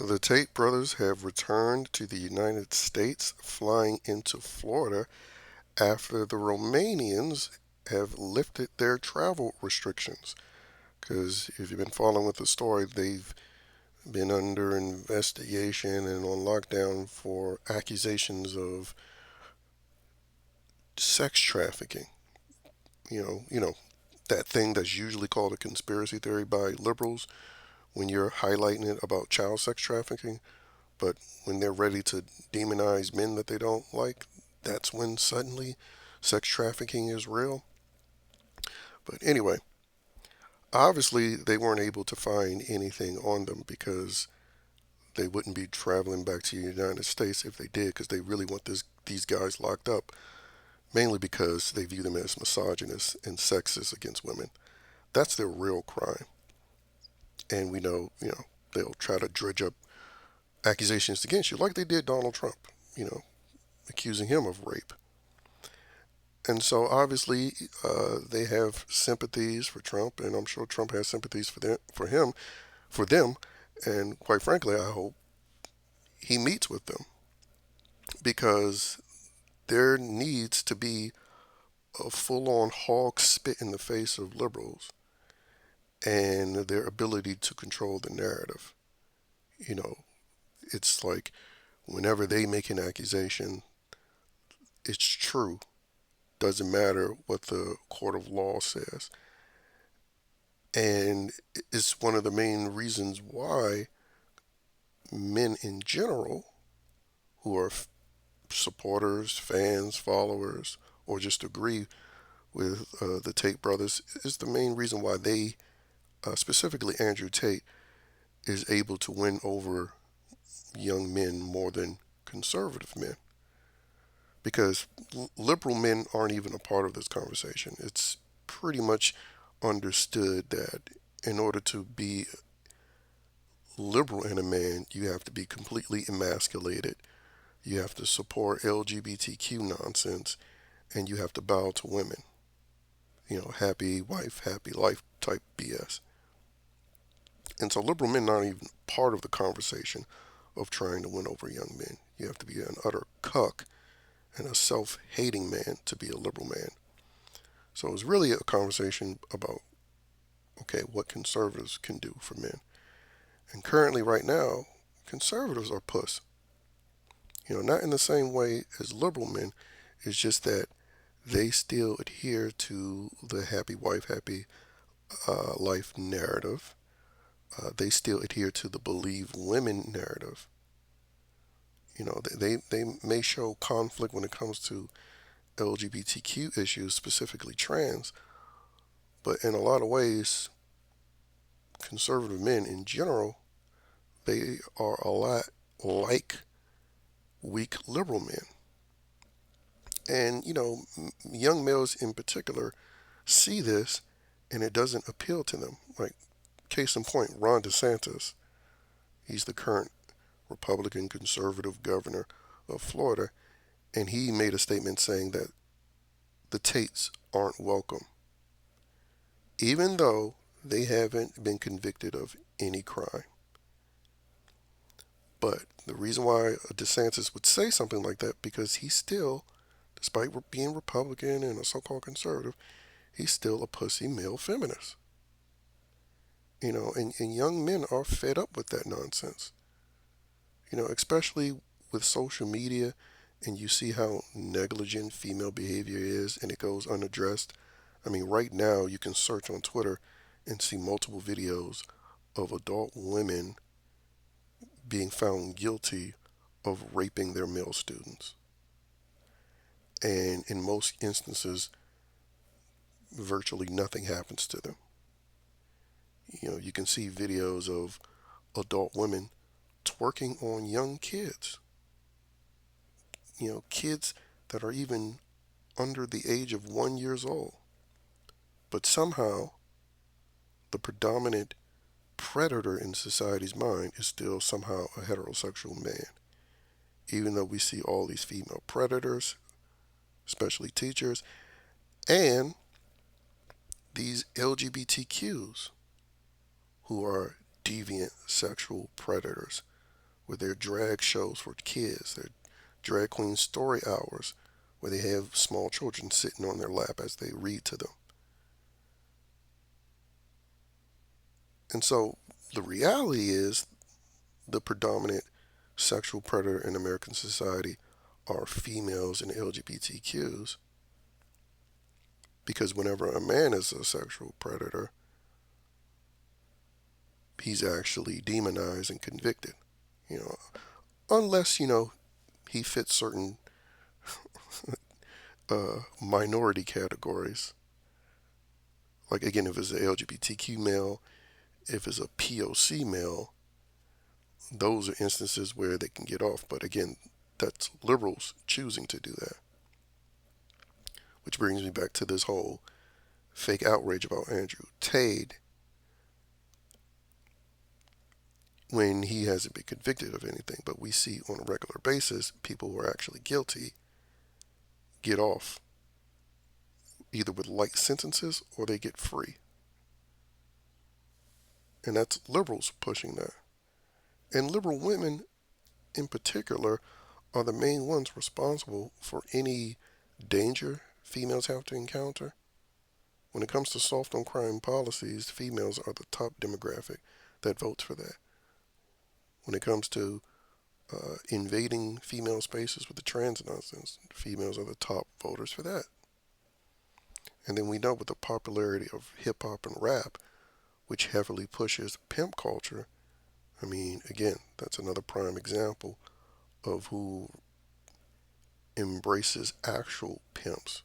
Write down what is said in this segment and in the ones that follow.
The Tate brothers have returned to the United States, flying into Florida after the Romanians have lifted their travel restrictions. Because if you've been following with the story, they've been under investigation and on lockdown for accusations of sex trafficking. You know that thing that's usually called a conspiracy theory by liberals when you're highlighting it about child sex trafficking. But when they're ready to demonize men that they don't like, that's when suddenly sex trafficking is real. But anyway, obviously they weren't able to find anything on them because they wouldn't be traveling back to the United States if they did, because they really want these guys locked up, mainly because they view them as misogynist and sexist against women. That's their real crime. And we know, they'll try to dredge up accusations against you like they did Donald Trump, you know, accusing him of rape. And so obviously they have sympathies for Trump, and I'm sure Trump has sympathies for them. And quite frankly, I hope he meets with them because there needs to be a full-on hog spit in the face of liberals and their ability to control the narrative. You know, it's like whenever they make an accusation, it's true. Doesn't matter what the court of law says. And it's one of the main reasons why men in general, who are supporters, fans, followers, or just agree with the Tate brothers, is the main reason why they, specifically Andrew Tate, is able to win over young men more than conservative men. Because liberal men aren't even a part of this conversation. It's pretty much understood that in order to be liberal in a man, you have to be completely emasculated. You have to support LGBTQ nonsense, and you have to bow to women. Happy wife, happy life type BS. And so liberal men aren't even part of the conversation of trying to win over young men. You have to be an utter cuck and a self-hating man to be a liberal man. So it's really a conversation about, okay, what conservatives can do for men. And currently, right now, conservatives are puss. Not in the same way as liberal men. It's just that they still adhere to the happy wife, happy life narrative. They still adhere to the believe women narrative. They may show conflict when it comes to LGBTQ issues, specifically trans, but in a lot of ways, conservative men in general, they are a lot like weak liberal men. And, young males in particular see this and it doesn't appeal to them. Like, case in point, Ron DeSantis, he's the current Republican conservative governor of Florida, and he made a statement saying that the Tates aren't welcome, even though they haven't been convicted of any crime. But the reason why DeSantis would say something like that, because he's still, despite being Republican and a so-called conservative, he's still a pussy male feminist. And young men are fed up with that nonsense. Especially with social media, and you see how negligent female behavior is and it goes unaddressed. I mean, right now you can search on Twitter and see multiple videos of adult women being found guilty of raping their male students. And in most instances, virtually nothing happens to them. You can see videos of adult women twerking on young kids. Kids that are even under the age of 1 year old. But somehow, the predominant predator in society's mind is still somehow a heterosexual man. Even though we see all these female predators, especially teachers, and these LGBTQs who are deviant sexual predators. with their drag shows for kids, their drag queen story hours, where they have small children sitting on their lap as they read to them. And so the reality is the predominant sexual predator in American society are females and LGBTQs, because whenever a man is a sexual predator, he's actually demonized and convicted. You know, unless he fits certain minority categories. Like again, if it's an LGBTQ male, if it's a POC male, those are instances where they can get off. But again, that's liberals choosing to do that. Which brings me back to this whole fake outrage about Andrew Tate when he hasn't been convicted of anything. But we see on a regular basis people who are actually guilty get off either with light sentences or they get free. And that's liberals pushing that. And liberal women in particular are the main ones responsible for any danger females have to encounter. When it comes to soft on crime policies, females are the top demographic that votes for that. When it comes to invading female spaces with the trans nonsense, females are the top voters for that. And then we know with the popularity of hip hop and rap, which heavily pushes pimp culture, I mean, again, that's another prime example of who embraces actual pimps.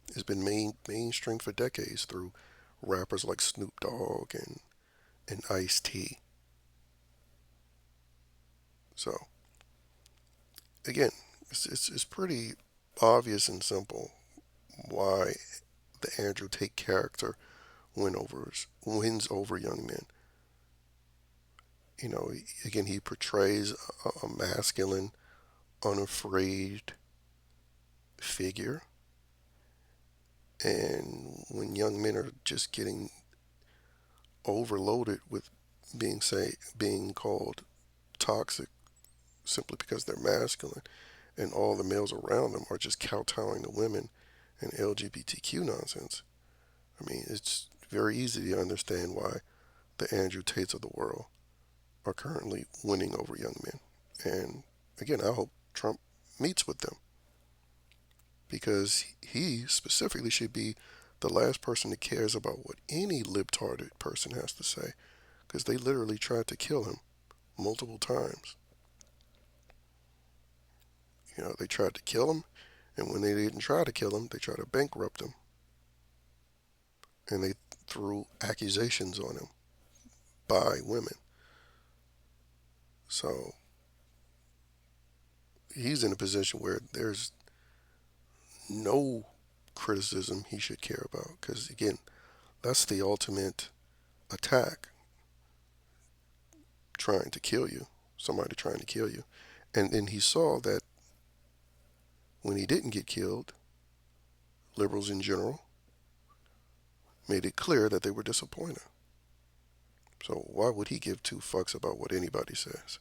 It's been mainstream for decades through rappers like Snoop Dogg and Ice-T. So, again, it's pretty obvious and simple why the Andrew Tate character wins over young men. Again, he portrays a masculine, unafraid figure. And when young men are just getting overloaded with being called toxic simply because they're masculine, and all the males around them are just kowtowing to women and LGBTQ nonsense, I mean, it's very easy to understand why the Andrew Tates of the world are currently winning over young men. And again, I hope Trump meets with them, because he specifically should be the last person that cares about what any libtarded person has to say, because they literally tried to kill him multiple times. They tried to kill him, and when they didn't try to kill him, they tried to bankrupt him, and they threw accusations on him by women. So he's in a position where there's no criticism he should care about, because again, that's the ultimate attack, trying to kill you, somebody trying to kill you. And then he saw that when he didn't get killed, liberals in general made it clear that they were disappointed. So why would he give two fucks about what anybody says?